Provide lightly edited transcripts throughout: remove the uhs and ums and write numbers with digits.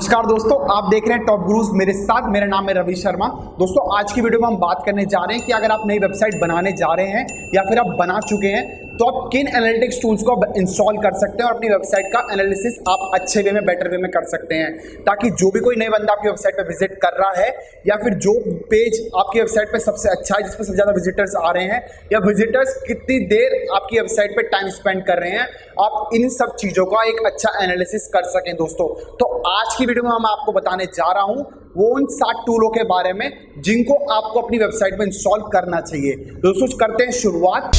नमस्कार दोस्तों, आप देख रहे हैं टॉप गुरुज मेरे साथ। मेरा नाम है रवि शर्मा। दोस्तों आज की वीडियो में हम बात करने जा रहे हैं कि अगर आप नई वेबसाइट बनाने जा रहे हैं या फिर आप बना चुके हैं तो आप किन एनालिटिक्स टूल्स को इंस्टॉल कर सकते हैं और अपनी वेबसाइट का एनालिसिस आप अच्छे वे में, बेटर वे में कर सकते हैं, ताकि जो भी कोई नई बंदा आपकी वेबसाइट पे विजिट कर रहा है या फिर जो पेज आपकी वेबसाइट पे सबसे अच्छा है, जिसमें सबसे ज़्यादा विजिटर्स आ रहे हैं या विजिटर्स कितनी देर आपकी वेबसाइट पे टाइम स्पेंड कर रहे हैं, आप इन सब चीज़ों का एक अच्छा एनालिसिस कर सकें दोस्तों। तो आज की वीडियो में मैं आपको बताने जा रहा हूँ वो उन 7 टूलों के बारे में जिनको आपको अपनी वेबसाइट में इंस्टॉल करना चाहिए। दोस्तों करते हैं शुरुआत।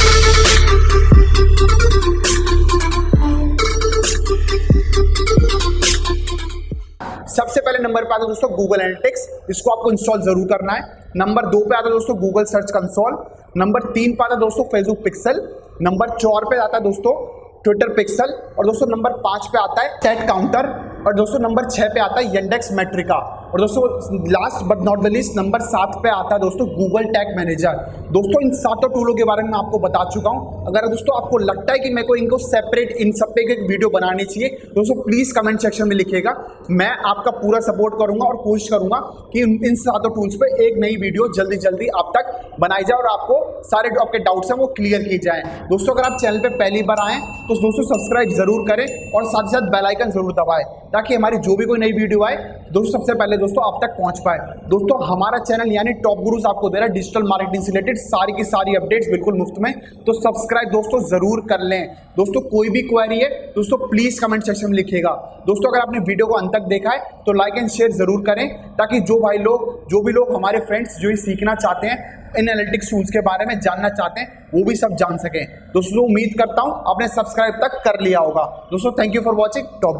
सबसे पहले नंबर पे आता है दोस्तों गूगल एनालिटिक्स, इसको आपको इंस्टॉल जरूर करना है। नंबर 2 पे आता है दोस्तों गूगल सर्च कंसोल। नंबर 3 पे आता है दोस्तों फेसबुक पिक्सल। नंबर 4 पे आता है दोस्तों ट्विटर पिक्सल। और दोस्तों नंबर 5 पे आता है सेट काउंटर। और दोस्तों नंबर 6 पे आता है यंडेक्स मेट्रिका। और दोस्तों last but not the least number 7 पे आता है दोस्तों गूगल टैग मैनेजर। दोस्तों इन 7 टूलों के बारे में मैं आपको बता चुका हूं। अगर दोस्तों आपको लगता है कि मेरे को इनको सेपरेट इन सब पे एक वीडियो बनानी चाहिए, दोस्तों प्लीज़ कमेंट सेक्शन में लिखिएगा। मैं आपका पूरा सपोर्ट करूंगा और कोशिश करूंगा कि इन 7 टूल्स पे एक नई वीडियो जल्दी जल्दी आप तक बनाई जाए और आपको सारे आपके डाउट्स हैं वो क्लियर किए जाएँ। दोस्तों अगर आप चैनल पर पहली बार आएँ तो दोस्तों सब्सक्राइब जरूर करें और साथ ही साथ बेल आइकन जरूर दबाएं, ताकि हमारी जो भी कोई नई वीडियो आए दोस्तों सबसे पहले दोस्तों आप तक पहुंच पाए। दोस्तों हमारा चैनल यानी टॉप गुरुज आपको दे रहा है डिजिटल मार्केटिंग से रिलेटेड सारी की सारी अपडेट्स बिल्कुल मुफ्त में, तो सब्सक्राइब दोस्तों जरूर कर लें। दोस्तों कोई भी क्वेरी है दोस्तों प्लीज कमेंट सेक्शन में लिखिएगा। दोस्तों अगर आपने वीडियो को अंत तक देखा है तो लाइक एंड शेयर जरूर करें, ताकि जो भी लोग हमारे फ्रेंड्स जो सीखना चाहते हैं, इन एनालिटिक्स टूल्स के बारे में जानना चाहते हैं, वो भी सब जान सकें। दोस्तों उम्मीद करता हूं आपने सब्सक्राइब तक कर लिया होगा। दोस्तों thank you for watching top.